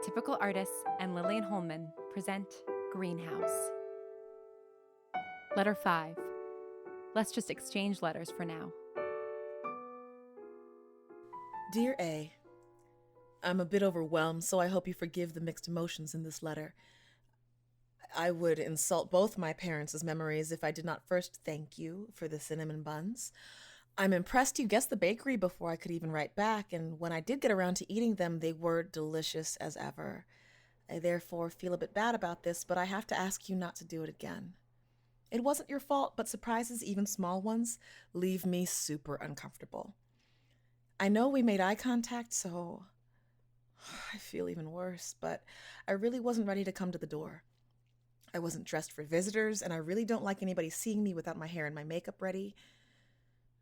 Atypical Artists and Lillian Holman present Greenhouse. Letter 5. Let's just exchange letters for now. Dear A, I'm a bit overwhelmed, so I hope you forgive the mixed emotions in this letter. I would insult both my parents' memories if I did not first thank you for the cinnamon buns. I'm impressed you guessed the bakery before I could even write back, and when I did get around to eating them, they were delicious as ever. I therefore feel a bit bad about this, but I have to ask you not to do it again. It wasn't your fault, but surprises, even small ones, leave me super uncomfortable. I know we made eye contact, so I feel even worse, but I really wasn't ready to come to the door. I wasn't dressed for visitors, and I really don't like anybody seeing me without my hair and my makeup ready.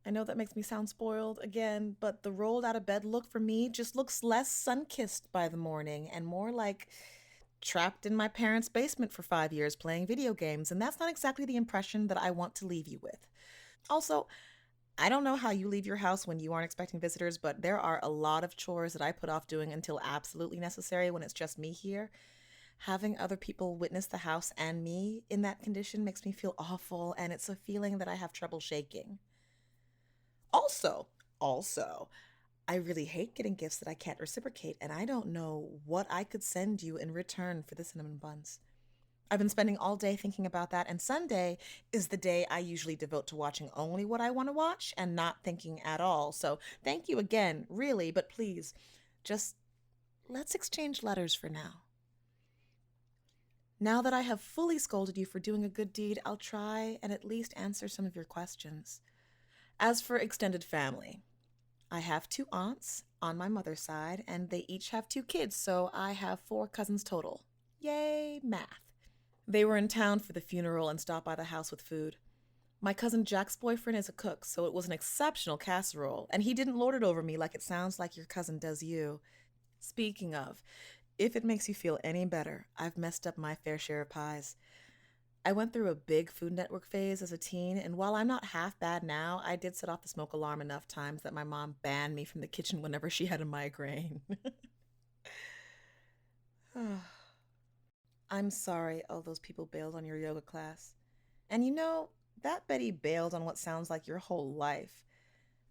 I know that makes me sound spoiled again, but the rolled out of bed look for me just looks less sun-kissed by the morning and more like trapped in my parents' basement for 5 years playing video games, and that's not exactly the impression that I want to leave you with. Also, I don't know how you leave your house when you aren't expecting visitors, but there are a lot of chores that I put off doing until absolutely necessary when it's just me here. Having other people witness the house and me in that condition makes me feel awful, and it's a feeling that I have trouble shaking. Also, I really hate getting gifts that I can't reciprocate, and I don't know what I could send you in return for the cinnamon buns. I've been spending all day thinking about that, and Sunday is the day I usually devote to watching only what I want to watch and not thinking at all. So thank you again, really, but please, just let's exchange letters for now. Now that I have fully scolded you for doing a good deed, I'll try and at least answer some of your questions. As for extended family, I have 2 aunts on my mother's side, and they each have 2 kids, so I have 4 cousins total. Yay, math. They were in town for the funeral and stopped by the house with food. My cousin Jack's boyfriend is a cook, so it was an exceptional casserole, and he didn't lord it over me like it sounds like your cousin does you. Speaking of, if it makes you feel any better, I've messed up my fair share of pies. I went through a big Food Network phase as a teen, and while I'm not half bad now, I did set off the smoke alarm enough times that my mom banned me from the kitchen whenever she had a migraine. I'm sorry all those people bailed on your yoga class. And you know, that Betty bailed on what sounds like your whole life.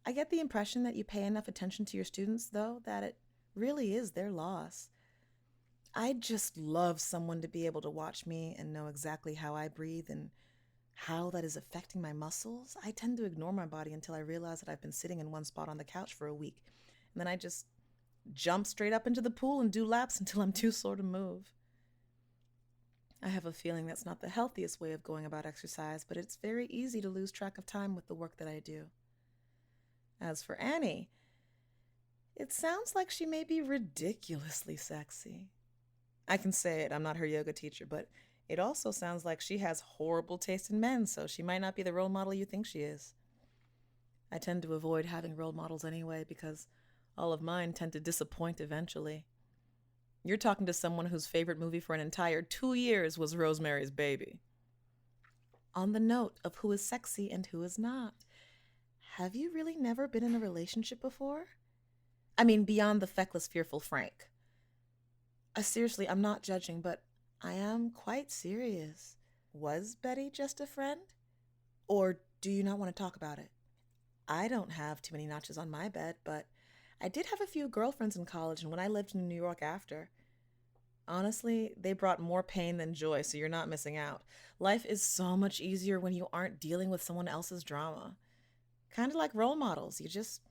I get the impression that you pay enough attention to your students, though, that it really is their loss. I'd just love someone to be able to watch me and know exactly how I breathe and how that is affecting my muscles. I tend to ignore my body until I realize that I've been sitting in one spot on the couch for a week. And then I just jump straight up into the pool and do laps until I'm too sore to move. I have a feeling that's not the healthiest way of going about exercise, but it's very easy to lose track of time with the work that I do. As for Annie, it sounds like she may be ridiculously sexy. I can say it, I'm not her yoga teacher, but it also sounds like she has horrible taste in men, so she might not be the role model you think she is. I tend to avoid having role models anyway because all of mine tend to disappoint eventually. You're talking to someone whose favorite movie for an entire 2 years was Rosemary's Baby. On the note of who is sexy and who is not, have you really never been in a relationship before? I mean, beyond the feckless, fearful Frank. Seriously, I'm not judging, but I am quite serious. Was Betty just a friend? Or do you not want to talk about it? I don't have too many notches on my bed, but I did have a few girlfriends in college and when I lived in New York after. Honestly, they brought more pain than joy, so you're not missing out. Life is so much easier when you aren't dealing with someone else's drama. Kind of like role models. You just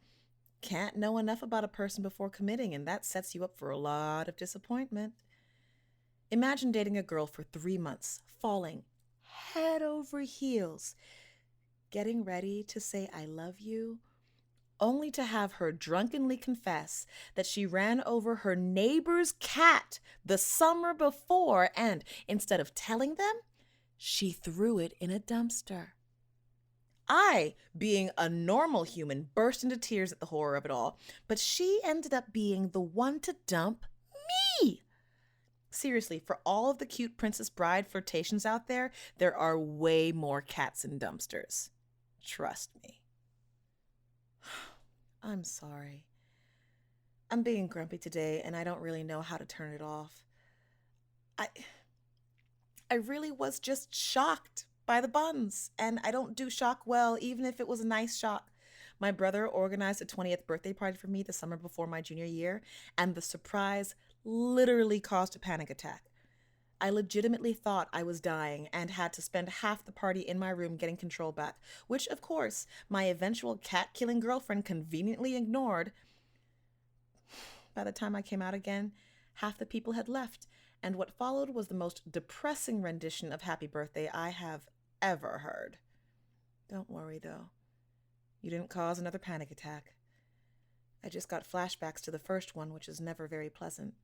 can't know enough about a person before committing, and that sets you up for a lot of disappointment. Imagine dating a girl for 3 months, falling head over heels, getting ready to say I love you, only to have her drunkenly confess that she ran over her neighbor's cat the summer before, and instead of telling them, she threw it in a dumpster. I, being a normal human, burst into tears at the horror of it all, but she ended up being the one to dump me. Seriously, for all of the cute Princess Bride flirtations out there, there are way more cats in dumpsters. Trust me. I'm sorry. I'm being grumpy today and I don't really know how to turn it off. I I really was just shocked by the buns, and I don't do shock well even if it was a nice shock. My brother organized a 20th birthday party for me the summer before my junior year, and the surprise literally caused a panic attack. I legitimately thought I was dying and had to spend half the party in my room getting control back, which, of course, my eventual cat killing girlfriend conveniently ignored. By the time I came out again, half the people had left, and what followed was the most depressing rendition of Happy Birthday I have ever heard. Don't worry, though. You didn't cause another panic attack. I just got flashbacks to the first one, which is never very pleasant.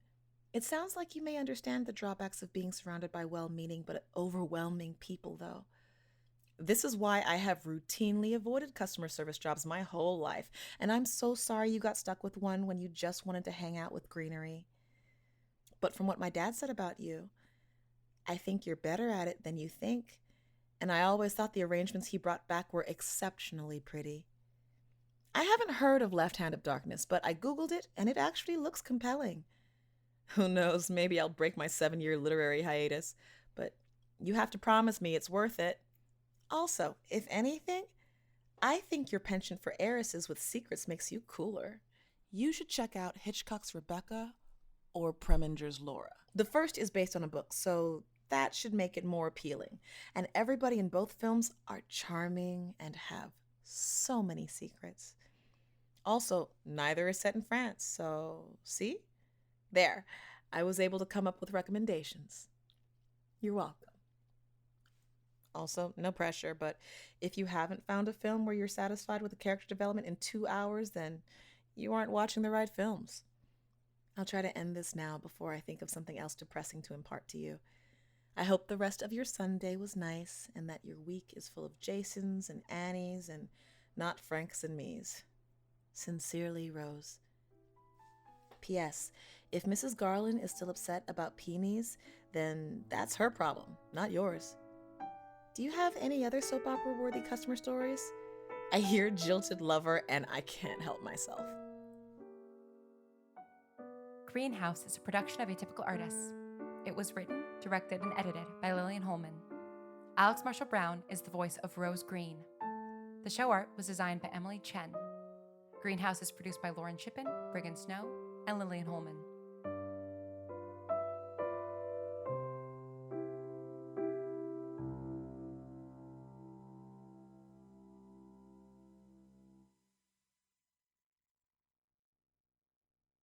It sounds like you may understand the drawbacks of being surrounded by well-meaning but overwhelming people, though. This is why I have routinely avoided customer service jobs my whole life, and I'm so sorry you got stuck with one when you just wanted to hang out with greenery. But from what my dad said about you, I think you're better at it than you think, and I always thought the arrangements he brought back were exceptionally pretty. I haven't heard of Left Hand of Darkness, but I Googled it, and it actually looks compelling. Who knows, maybe I'll break my 7-year literary hiatus, but you have to promise me it's worth it. Also, if anything, I think your penchant for heiresses with secrets makes you cooler. You should check out Hitchcock's Rebecca or Preminger's Laura. The first is based on a book, so that should make it more appealing. And everybody in both films are charming and have so many secrets. Also, neither is set in France, so see? There, I was able to come up with recommendations. You're welcome. Also, no pressure, but if you haven't found a film where you're satisfied with the character development in 2 hours, then you aren't watching the right films. I'll try to end this now before I think of something else depressing to impart to you. I hope the rest of your Sunday was nice and that your week is full of Jasons and Annies and not Franks and me's. Sincerely, Rose. P.S. If Mrs. Garland is still upset about peonies, then that's her problem, not yours. Do you have any other soap opera-worthy customer stories? I hear jilted lover and I can't help myself. Greenhouse is a production of Atypical Artists. It was written, directed, and edited by Lillian Holman. Alex Marshall Brown is the voice of Rose Green. The show art was designed by Emily Chen. Greenhouse is produced by Lauren Shippen, Brigham Snow, and Lillian Holman.